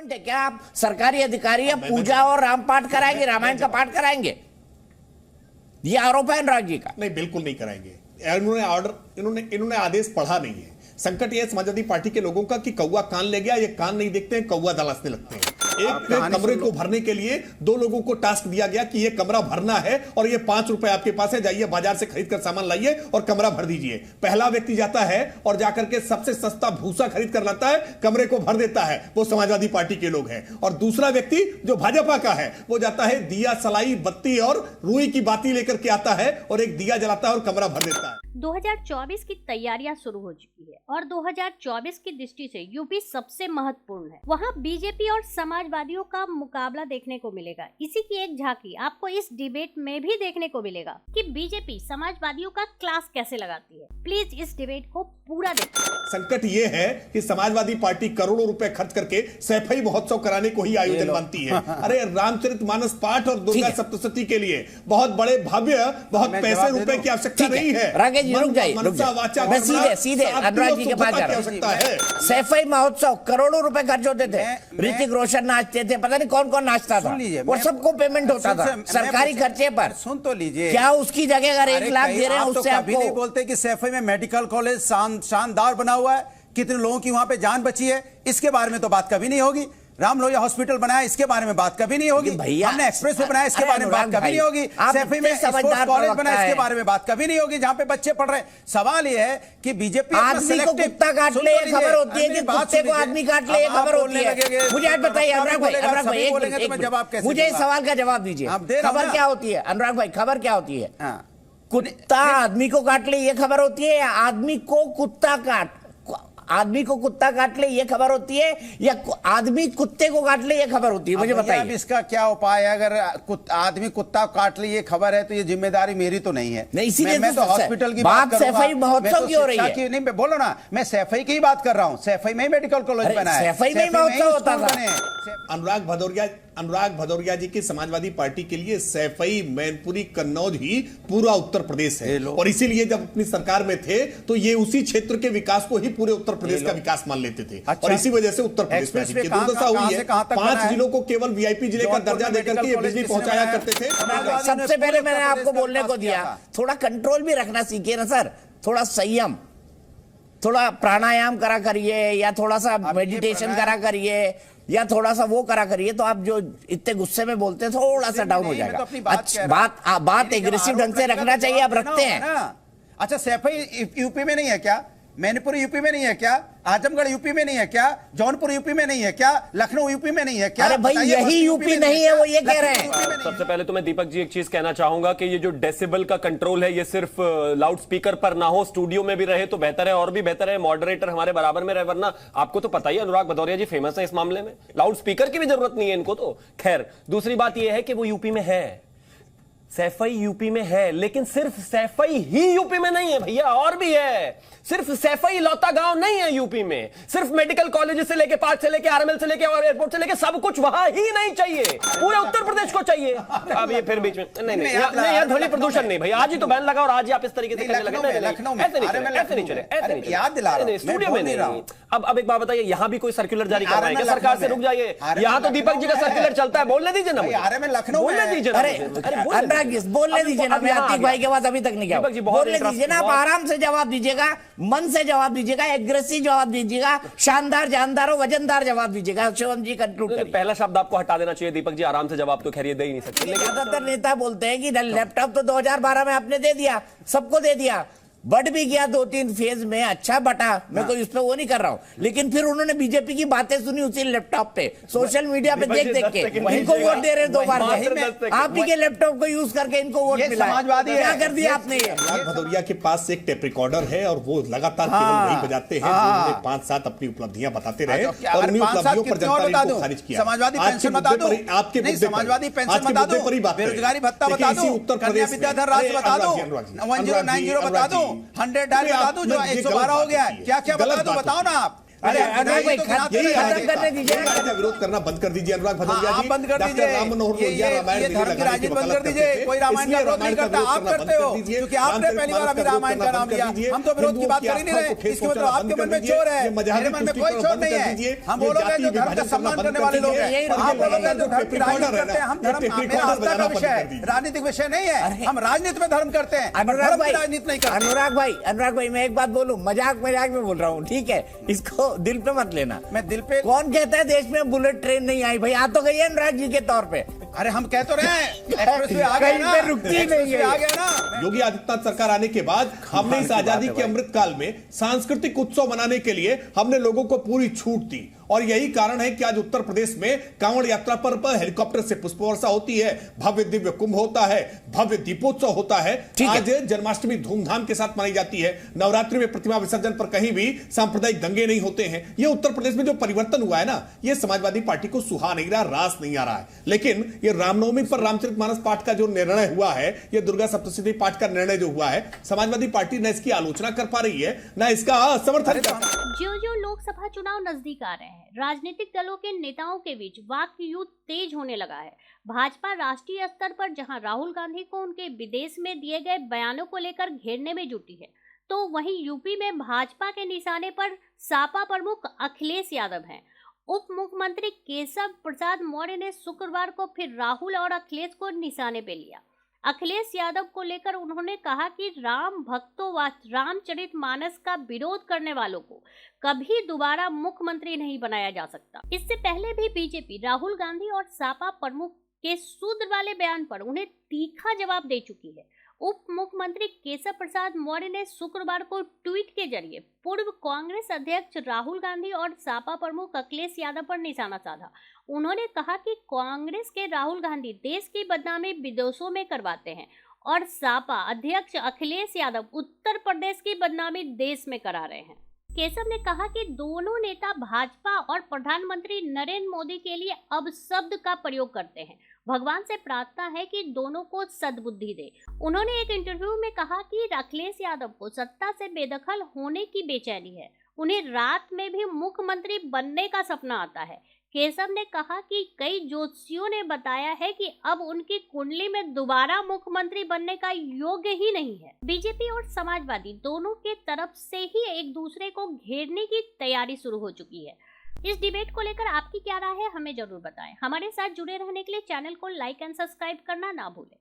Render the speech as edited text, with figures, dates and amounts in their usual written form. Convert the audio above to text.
Point है क्या? आप सरकारी अधिकारी है, पूजा और राम पाठ कराएंगे, रामायण का पाठ कराएंगे? ये आरोप है अनुराग जी का। नहीं, बिल्कुल नहीं कराएंगे। इन्होंने ऑर्डर, इन्होंने आदेश पढ़ा नहीं है। संकट ये समाजवादी पार्टी के लोगों का कि कौवा कान ले गया, ये कान नहीं देखते हैं, कौवा दलासने लगते हैं। एक कमरे को भरने के लिए 2 लोगों को टास्क दिया गया कि ये कमरा भरना है और ये 5 रुपए आपके पास है, जाइए बाजार से खरीद कर सामान लाइए और कमरा भर दीजिए। पहला व्यक्ति जाता है और जाकर के सबसे सस्ता भूसा खरीद कर लाता है, कमरे को भर देता है, वो समाजवादी पार्टी के लोग हैं। और दूसरा व्यक्ति जो भाजपा का है, वो जाता है दिया, सलाई, बत्ती और रुई की बाती लेकर के आता है और एक दिया जलाता है और कमरा भर देता है। 2024 की तैयारियां शुरू हो चुकी है और 2024 की दृष्टि से यूपी सबसे महत्वपूर्ण है। वहां बीजेपी और समाजवादियों का मुकाबला देखने को मिलेगा। इसी की एक झांकी आपको इस डिबेट में भी देखने को मिलेगा कि बीजेपी समाजवादियों का क्लास कैसे लगाती है। प्लीज इस डिबेट को पूरा देखिए। संकट ये है कि समाजवादी पार्टी करोड़ों रुपए खर्च करके सैफई महोत्सव कराने को ही आयोजन मानती है। अरे रामचरितमानस पाठ और दुर्गा सप्तशती के लिए बहुत बड़े भव्य, बहुत पैसे रुपए की आवश्यकता नहीं है। रुक जाइए, मैं सीधे अनुराग जी के पास जा रहा हूं। सैफई महोत्सव करोड़ों रुपए खर्च होते थे, ऋतिक रोशन नाचते थे, पता नहीं कौन कौन नाचता था और सबको पेमेंट होता था सरकारी खर्चे पर। सुन तो लीजिए, क्या उसकी जगह अगर 1 लाख दे रहे हैं उससे आपको नहीं बोलते कि सैफई में मेडिकल कॉलेज शानदार बना हुआ है, कितने लोगों की वहां पे जान बची है, इसके बारे में तो बात कभी नहीं होगी। राम लोहिया हॉस्पिटल बनाया, इसके बारे में बात कभी नहीं होगी। हमने एक्सप्रेस वे बनाया, इसके बारे में बात कभी नहीं होगी। सैफई में स्पोर्ट्स कॉलेज बनाया, इसके बारे में बात कभी नहीं होगी, जहां पे बच्चे पढ़ रहे हैं। सवाल ये है कि बीजेपी आदमी को कुत्ता काट ले खबर होती है कि कुत्ते को आदमी काट ले खबर होती है। मुझे आज बताइए अनुराग भाई, मुझे इस सवाल का जवाब दीजिए। खबर क्या होती है अनुराग भाई? खबर क्या होती है? कुत्ता आदमी को काट ले ये खबर होती है, या आदमी को कुत्ता काट ले ये खबर होती है, या आदमी कुत्ते को काट ले ये खबर होती है? मुझे बताइए इसका क्या उपाय है। अगर आदमी कुत्ता काट ले ये खबर है तो ये जिम्मेदारी मेरी तो नहीं है। नहीं, इसीलिए मैं तो हॉस्पिटल की बात सैफई महोत्सव की हो रही है। नहीं, मैं बोलो ना, मैं सैफई की ही बात कर रहा हूँ। सैफई में मेडिकल कॉलेज बना है, सैफई में महोत्सव होता था। अनुराग भदौरिया जी की समाजवादी पार्टी के लिए सैफई, मैनपुरी, कन्नौज ही पूरा उत्तर प्रदेश है। और इसीलिए जब अपनी सरकार में थे तो ये उसी क्षेत्र के विकास को ही पूरे उत्तर प्रदेश का विकास मान लेते थे। और इसी वजह से उत्तर प्रदेश में दुर्दशा हुई है। 5 जिलों को केवल वीआईपी जिले का दर्जा देकर के बिजली पहुंचाया करते थे। सबसे पहले मैंने आपको बोलने को दिया, थोड़ा कंट्रोल भी रखना सीखिए ना सर, थोड़ा संयम, थोड़ा प्राणायाम करा करिए, या थोड़ा सा मेडिटेशन करा करिए, या थोड़ा सा वो करा करिए, तो आप जो इतने गुस्से में बोलते हैं थोड़ा सा डाउन हो जाएगा। बात एग्रेसिव ढंग से रखना चाहिए, आप रखते हैं। अच्छा, सैफई यूपी में नहीं है क्या? मैनपुर यूपी में नहीं है क्या? आजमगढ़ यूपी में नहीं है क्या? जौनपुर यूपी में नहीं है क्या? लखनऊ यूपी में नहीं है क्या? अरे भाई यही यूपी नहीं है, वो ये कह रहे हैं। सबसे पहले तो मैं दीपक जी एक चीज कहना चाहूंगा कि ये जो डेसिबल का कंट्रोल है, ये सिर्फ लाउड स्पीकर पर ना हो, स्टूडियो में भी रहे तो बेहतर है, और भी बेहतर है मॉडरेटर हमारे बराबर में रहे, वरना आपको तो पता ही है अनुराग भदौरिया जी फेमस है इस मामले में, लाउड स्पीकर की भी जरूरत नहीं है इनको तो। खैर, दूसरी बात यह है कि वो यूपी में है, सैफई यूपी में है, लेकिन सिर्फ सैफई ही यूपी में नहीं है भैया, और भी है। सिर्फ सैफई लौता गांव नहीं है यूपी में। सिर्फ मेडिकल कॉलेज से लेके, पार्क से लेके, आरएमएल से लेके और एयरपोर्ट से लेके सब कुछ वहां ही नहीं चाहिए, पूरे उत्तर प्रदेश को चाहिए। अब ये फिर बीच में नहीं यार, ध्वनि प्रदूषण नहीं भाई, आज ही तो बैन लगा और आज ही आप इस तरीके से करने लगे। ऐसे नहीं चले, याद दिला रहा हूं, स्टूडियो में नहीं। अब एक बात बताइए, यहां भी कोई सर्कुलर जारी कर रहा है क्या? सरकार से रुक जाइए, यहां तो दीपक जी का सर्कुलर चलता है, बोलने दीजिए ना। बोलने दीजिए, बोलने दीजिए ना। मैं आतिक भाई के बाद अभी तक नहीं गया, बोलने दीजिए ना। आप आराम से जवाब दीजिएगा, मन से जवाब दीजिएगा, एग्रेसिव जवाब दीजिएगा, शानदार, जानदार और वजनदार जवाब दीजिएगा। शिवम जी कंक्लूड करिए। पहला शब्द आपको हटा देना चाहिए दीपक जी, आराम से जवाब तो खैर ये दे ही नहीं सकते। ज्यादातर नेता बोलते हैं कि लैपटॉप तो 2012 में आपने दे दिया, सबको दे दिया, बढ़ भी गया 2-3 फेज में, अच्छा बटा, मैं कोई उस पर वो नहीं कर रहा हूं। लेकिन फिर उन्होंने बीजेपी की बातें सुनी उसी लैपटॉप पे, सोशल मीडिया पे देख के इनको वोट दे रहे हैं 2 बार। आप ही के लैपटॉप को यूज करके इनको वोट मिला, समाजवादी क्या कर दिया आपने? अनुराग भदौरिया के पास एक टेप रिकॉर्डर है और वो लगातार केवल वही बजाते हैं। उन्होंने 5-7 अपनी उपलब्धियां बताते रहे और उन्हीं उपलब्धियों पर जनता ने इनको खारिज किया। समाजवादी पेंशन बता दो, आपके मुद्दे समाजवादी पेंशन बता दो, बेरोजगारी भत्ता बता दो, कन्या विद्याधर राशि बता दो, 1090 बता दो, 100 बता दो, जो 112 हो गया है, क्या क्या बता दो, बताओ ना आप। अरे अनुराग भाई खत्म करने दीजिए, विरोध करना बंद कर दीजिए अनुराग भदौरिया आप जी। बंद कर दीजिए, राम मनोहर लोहिया रामायण ये धर्म की राजनीति बंद कर दीजिए। कोई रामायण का विरोध नहीं करता, आप करते हो, क्योंकि आपने पहली बार अभी रामायण का नाम लिया। हम तो विरोध की बात कर ही नहीं रहे, इसके मतलब आपके मन में चोर है, मेरे मन में कोई चोर नहीं है। हम वो लोग हैं जो धर्म का सम्मान करने वाले लोग हैं, आप वो लोग हैं जो धर्म की राजनीति करते हैं। हम धर्म मेरा आस्था का विषय है, राजनीतिक विषय नहीं है। हम राजनीति में धर्म करते हैं, अनुराग भाई, राजनीति नहीं करते। अनुराग भाई मैं एक बात बोलूं, मजाक में बोल रहा हूँ, ठीक है, इसको दिल पे मत लेना। मैं दिल पे, कौन कहता है देश में बुलेट ट्रेन नहीं आई? भाई आ तो गई है अनुराग जी के तौर पे। अरे हम कह तो रहे हैं एक्सप्रेसवे आ गया ना, रुकती नहीं है, आ गया ना। योगी आदित्यनाथ सरकार आने के बाद हमने इस आजादी के अमृत काल में सांस्कृतिक उत्सव मनाने के लिए हमने लोगों को पूरी छूट दी, और यही कारण है कि आज उत्तर प्रदेश में कांवड़ यात्रा पर हेलीकॉप्टर से पुष्प वर्षा होती है, भव्य दिव्य कुंभ होता है, भव्य दीपोत्सव होता है। आज जन्माष्टमी धूमधाम के साथ मनाई जाती है, नवरात्रि में प्रतिमा विसर्जन पर कहीं भी सांप्रदायिक दंगे नहीं होते हैं। ये उत्तर प्रदेश में जो परिवर्तन हुआ है ना, ये समाजवादी पार्टी को सुहा नहीं रहा, रास नहीं आ रहा है। लेकिन ये रामनवमी पर रामचरितमानस पाठ का जो निर्णय हुआ है, ये दुर्गा सप्तशती पाठ का निर्णय जो हुआ है, समाजवादी पार्टी न इसकी आलोचना कर पा रही है, न इसका समर्थन कर पा रही है। जो लोकसभा चुनाव नजदीक आ रहे हैं, राजनीतिक दलों के नेताओं के बीच वाक युद्ध तेज होने लगा है। भाजपा राष्ट्रीय स्तर पर जहां राहुल गांधी को उनके विदेश में दिए गए बयानों को लेकर घेरने में जुटी है, तो वहीं यूपी में भाजपा के निशाने पर सपा प्रमुख अखिलेश यादव हैं। उप मुख्यमंत्री केशव प्रसाद मौर्य ने शुक्रवार को फिर राहुल और अखिलेश को निशाने पे लिया। अखिलेश यादव को लेकर उन्होंने कहा कि राम भक्तों व रामचरितमानस का विरोध करने वालों को कभी दोबारा मुख्यमंत्री नहीं बनाया जा सकता। इससे पहले भी बीजेपी राहुल गांधी और सपा प्रमुख के शूद्र वाले बयान पर उन्हें तीखा जवाब दे चुकी है। उप मुख्यमंत्री केशव प्रसाद मौर्य ने शुक्रवार को ट्वीट के जरिए पूर्व कांग्रेस अध्यक्ष राहुल गांधी और सपा प्रमुख अखिलेश यादव पर निशाना साधा। उन्होंने कहा कि कांग्रेस के राहुल गांधी देश की बदनामी विदेशों में करवाते हैं और सपा अध्यक्ष अखिलेश यादव उत्तर प्रदेश की बदनामी देश में करा रहे हैं। केशव ने कहा कि दोनों नेता भाजपा और प्रधानमंत्री नरेंद्र मोदी के लिए अब शब्द का प्रयोग करते हैं। भगवान से प्रार्थना है कि दोनों को सद्बुद्धि दे। उन्होंने एक इंटरव्यू में कहा कि अखिलेश यादव को सत्ता से बेदखल होने की बेचैनी है, उन्हें रात में भी मुख्यमंत्री बनने का सपना आता है। केशव ने कहा कि कई ज्योतिषियों ने बताया है कि अब उनकी कुंडली में दोबारा मुख्यमंत्री बनने का योग्य ही नहीं है। बीजेपी और समाजवादी दोनों के तरफ से ही एक दूसरे को घेरने की तैयारी शुरू हो चुकी है। इस डिबेट को लेकर आपकी क्या राय है, हमें जरूर बताएं। हमारे साथ जुड़े रहने के लिए चैनल को लाइक एंड सब्सक्राइब करना ना भूलें।